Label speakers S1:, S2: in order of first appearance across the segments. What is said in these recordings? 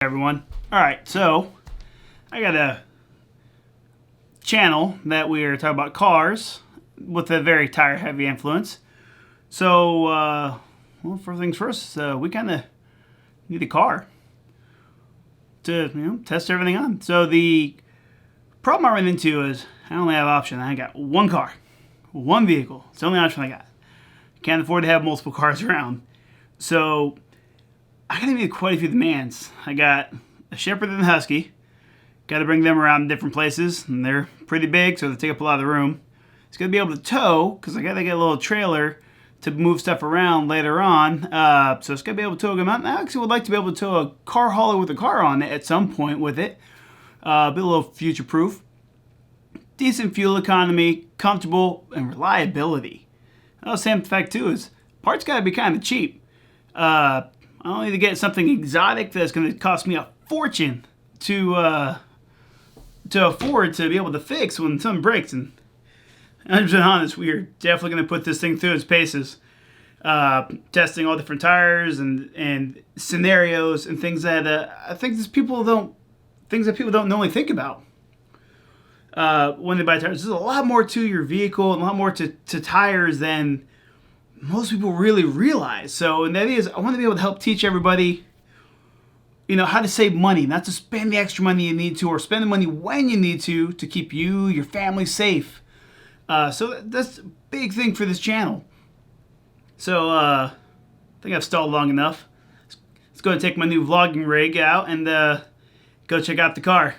S1: Everyone. Alright, so I got a channel that we're talking about cars with a very tire heavy influence. So, well, first things first, we kind of need a car to test everything on. So the problem I run into is I only have an option. I got one car, one vehicle. It's the only option I got. Can't afford to have multiple cars around. So I gotta meet quite a few demands. I got a Shepherd and a Husky. Gotta bring them around different places, and they're pretty big, so they take up a lot of the room. It's gonna be able to tow, because I gotta get a little trailer to move stuff around later on. So it's gonna be able to tow them out. And I actually would like to be able to tow a car hauler with a car on it at some point with it. Be a little future proof. Decent fuel economy, comfortable, and reliability. Another same fact too is parts gotta be kind of cheap. I don't need to get something exotic that's going to cost me a fortune to afford to be able to fix when something breaks. And I'm just honest, we are definitely going to put this thing through its paces, testing all different tires and scenarios and things that I think people don't normally think about when they buy tires. There's a lot more to your vehicle and a lot more to tires than most people really realize. So, and that is, I want to be able to help teach everybody, how to save money, not to spend the extra money you need to, or spend the money when you need to keep you, your family safe. So that's a big thing for this channel. So, I think I've stalled long enough. Let's go and take my new vlogging rig out and go check out the car.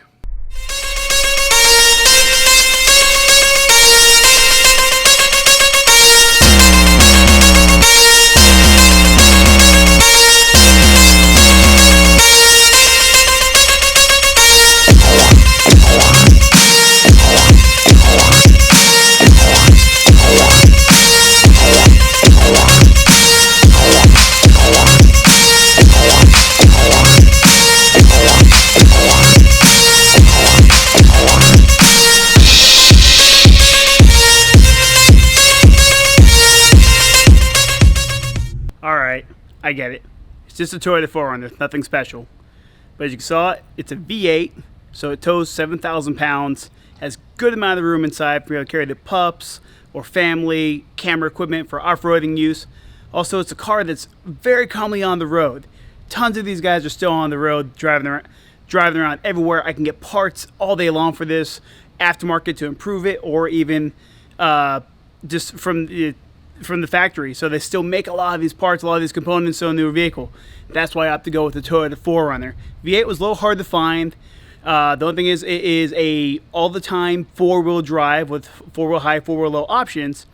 S1: Alright, I get it. It's just a Toyota 4Runner, nothing special. But as you saw, it's a V8, so it tows 7,000 pounds, has good amount of room inside for you to carry the pups or family, camera equipment for off-roading use. Also, it's a car that's very commonly on the road. Tons of these guys are still on the road, driving around everywhere. I can get parts all day long for this, aftermarket to improve it, or even just from the factory. So they still make a lot of these parts, a lot of these components on a newer vehicle. That's why I opted to go with the Toyota 4Runner. V8 was a little hard to find. The only thing is, it is a all-the-time four-wheel drive with four-wheel high, four-wheel low options,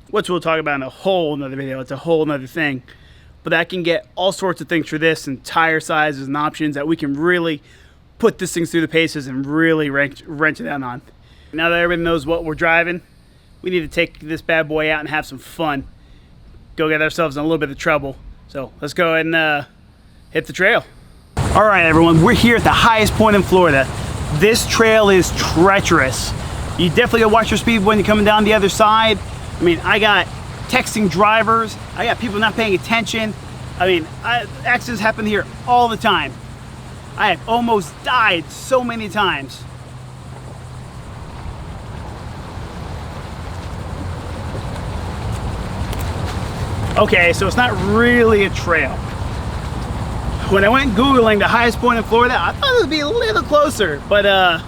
S1: which we'll talk about in a whole another video. It's a whole another thing. But I can get all sorts of things for this, and tire sizes and options that we can really put this thing through the paces and really wrench it down on. Now that everybody knows what we're driving, we need to take this bad boy out and have some fun. Go get ourselves in a little bit of trouble. So let's go ahead and hit the trail. All right, everyone, we're here at the highest point in Florida. This trail is treacherous. You definitely gotta watch your speed when you're coming down the other side. I mean, I got texting drivers. I got people not paying attention. I mean, accidents happen here all the time. I have almost died so many times. Okay, so it's not really a trail. When I went Googling the highest point in Florida, I thought it would be a little closer, but I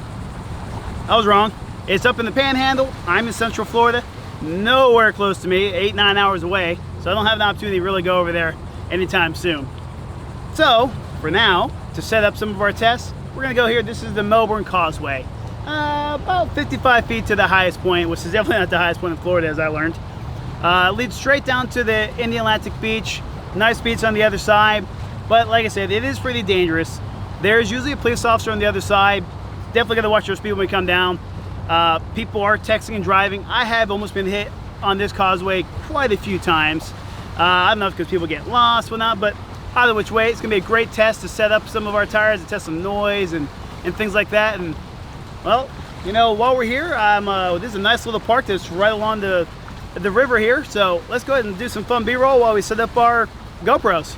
S1: was wrong. It's up in the Panhandle. I'm in Central Florida, nowhere close to me, 8-9 hours away, so I don't have an opportunity to really go over there anytime soon. So, for now, to set up some of our tests, we're gonna go here. This is the Melbourne Causeway. About 55 feet to the highest point, which is definitely not the highest point in Florida, as I learned. Leads straight down to the Indian Atlantic beach. Nice beach on the other side, but like I said, it is pretty dangerous. There's usually a police officer on the other side. Definitely gotta watch your speed when we come down. People are texting and driving. I have almost been hit on this causeway quite a few times. I don't know if because people get lost or not, but either which way, it's gonna be a great test to set up some of our tires and test some noise and things like that. And well, while we're here, this is a nice little park that's right along the river here, so let's go ahead and do some fun B-roll while we set up our GoPros.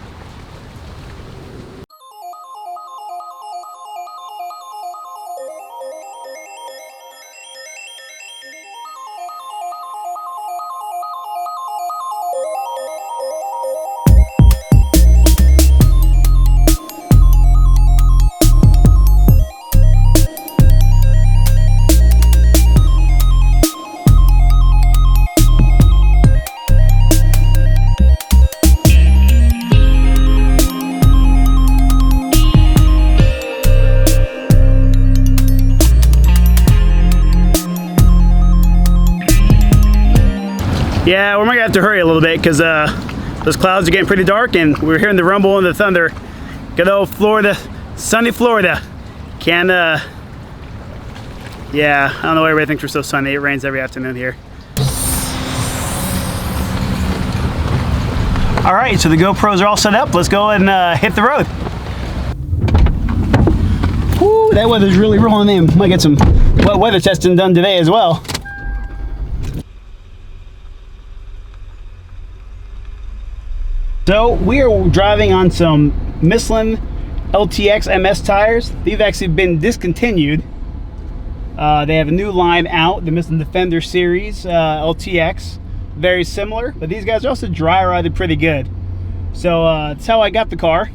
S1: Yeah, we're gonna have to hurry a little bit because those clouds are getting pretty dark and we're hearing the rumble and the thunder. Good old Florida, sunny Florida. Can yeah, I don't know why everybody thinks we're so sunny. It rains every afternoon here. All right, so the GoPros are all set up. Let's go and hit the road. Woo, that weather's really rolling in. Might get some wet weather testing done today as well. So we are driving on some Michelin LTX MS tires. They've actually been discontinued. They have a new line out, the Michelin Defender series LTX. Very similar, but these guys are also dry rotted pretty good. So that's how I got the car.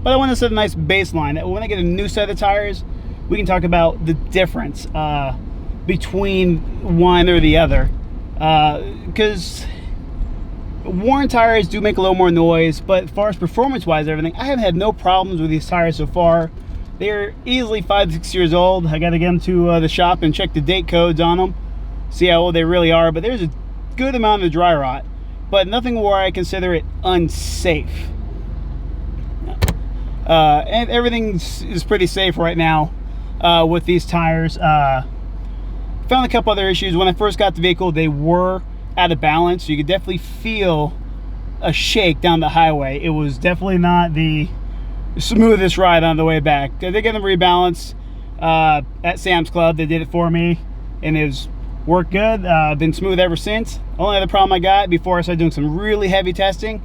S1: But I want to set a nice baseline. When I get a new set of tires, we can talk about the difference between one or the other. Because worn tires do make a little more noise, but as far as performance-wise, everything, I haven't had no problems with these tires so far. They're easily 5 to 6 years old. I got to get them to the shop and check the date codes on them, see how old they really are. But there's a good amount of dry rot, but nothing where I consider it unsafe. And everything is pretty safe right now with these tires. Found a couple other issues. When I first got the vehicle, they were out of balance. You could definitely feel a shake down the highway. It was definitely not the smoothest ride on the way back. They get them rebalanced at Sam's Club. They did it for me, and it was worked good. Been smooth ever since. Only other problem I got before I started doing some really heavy testing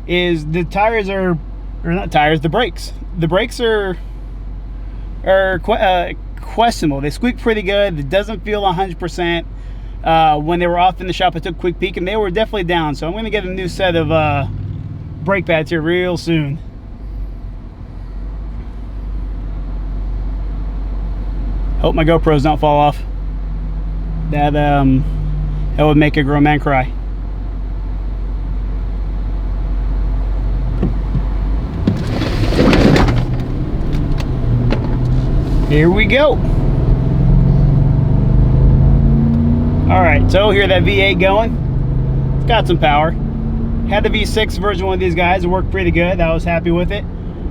S1: is the tires are, or not tires, the brakes. The brakes are questionable. They squeak pretty good. It doesn't feel 100%. When they were off in the shop, I took a quick peek and they were definitely down. So I'm going to get a new set of brake pads here real soon. Hope my GoPros don't fall off. That would make a grown man cry. Here we go. All right, so hear that V8 going. It's got some power. Had the V6 version one of these guys. It worked pretty good. I was happy with it.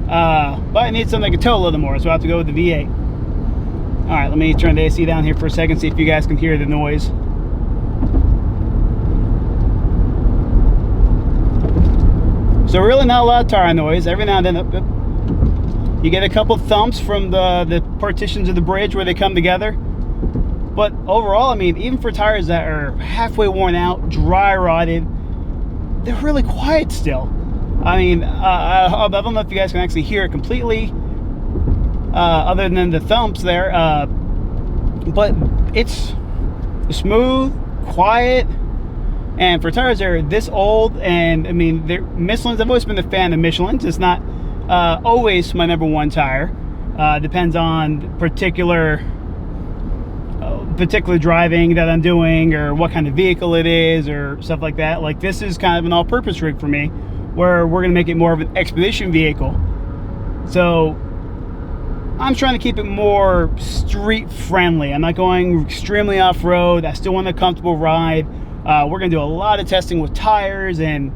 S1: But I need something that can tow a little more, so I have to go with the V8. All right, let me turn the AC down here for a second, see if you guys can hear the noise. So really not a lot of tire noise. Every now and then you get a couple thumps from the partitions of the bridge where they come together. But overall, I mean, even for tires that are halfway worn out, dry rotted, they're really quiet still. I mean, I don't know if you guys can actually hear it completely, other than the thumps there, but it's smooth, quiet, and for tires that are this old, and I mean, Michelin's, I've always been a fan of Michelin's. It's not always my #1 tire. Depends on particular driving that I'm doing, or what kind of vehicle it is, or stuff like that. Like, this is kind of an all-purpose rig for me, where we're gonna make it more of an expedition vehicle. So I'm trying to keep it more street friendly. I'm not going extremely off-road. I still want a comfortable ride. We're gonna do a lot of testing with tires and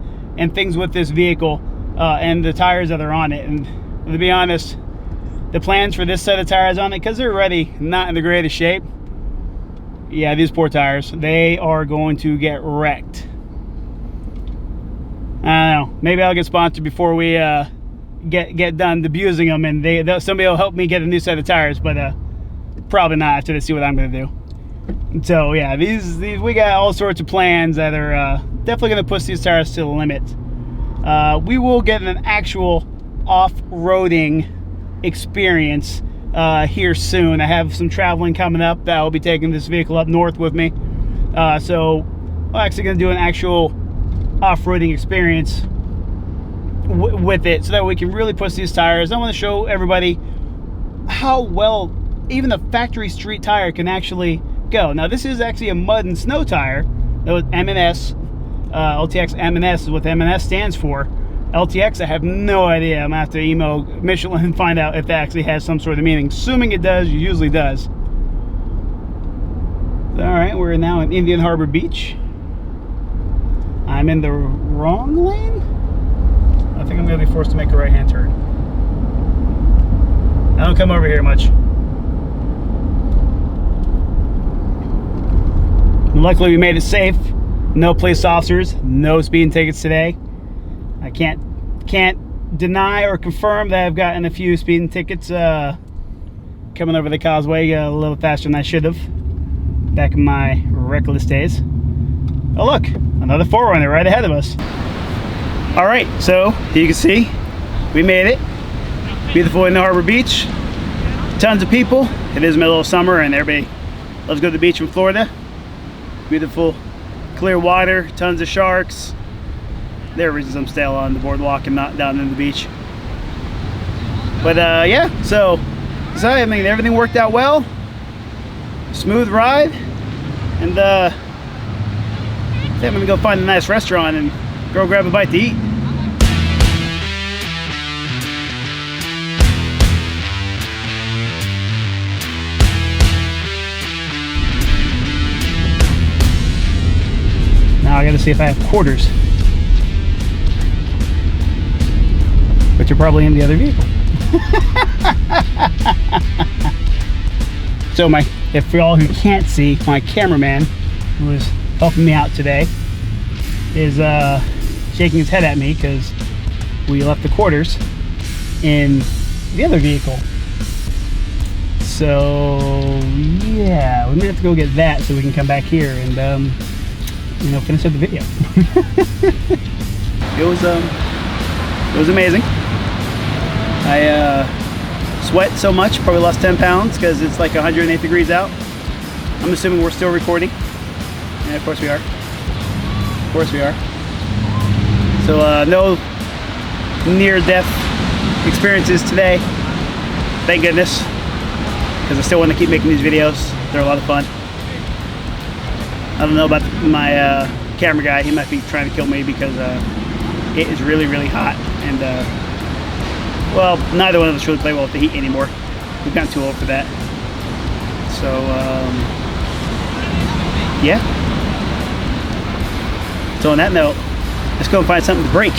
S1: things with this vehicle, and the tires that are on it. And to be honest, the plans for this set of tires on it, because they're already not in the greatest shape, yeah, these poor tires, they are going to get wrecked. I don't know, maybe I'll get sponsored before we get done abusing them, and somebody will help me get a new set of tires, but probably not after they see what I'm going to do. So yeah, these we got all sorts of plans that are definitely going to push these tires to the limit. We will get an actual off-roading experience here soon. I have some traveling coming up that I'll be taking this vehicle up north with me. So I'm actually going to do an actual off-roading experience with it, so that we can really push these tires. I want to show everybody how well even a factory street tire can actually go. Now, this is actually a mud and snow tire. That was M&S. LTX M&S is what the M&S stands for. LTX, I have no idea. I'm gonna have to email Michelin and find out if that actually has some sort of meaning. Assuming it does, it usually does. All right, we're now in Indian Harbor Beach. I'm in the wrong lane? I think I'm going to be forced to make a right-hand turn. I don't come over here much. Luckily we made it safe. No police officers, no speeding tickets today. I can't deny or confirm that I've gotten a few speeding tickets coming over the causeway a little faster than I should have back in my reckless days. Oh look, another 4Runner right ahead of us. All right, so you can see we made it. Beautiful in the Harbor Beach. Tons of people. It is middle of summer and everybody loves to go to the beach in Florida. Beautiful clear water, tons of sharks. There are reasons I'm still on the boardwalk and not down in the beach. But yeah, so I mean everything worked out well. Smooth ride. And I think I'm gonna go find a nice restaurant and go grab a bite to eat. Now I gotta see if I have quarters, which are probably in the other vehicle. So if for all who can't see, my cameraman, who is helping me out today, is shaking his head at me because we left the quarters in the other vehicle. So yeah, we may have to go get that so we can come back here and you know, finish up the video. It was amazing. I sweat so much, probably lost 10 pounds because it's like 108 degrees out. I'm assuming we're still recording. And of course we are. Of course we are. So no near-death experiences today. Thank goodness. Because I still want to keep making these videos. They're a lot of fun. I don't know about my camera guy. He might be trying to kill me because it is really, really hot. And well, neither one of us really play well with the heat anymore. We've gotten too old for that. So yeah. So on that note, let's go and find something to break.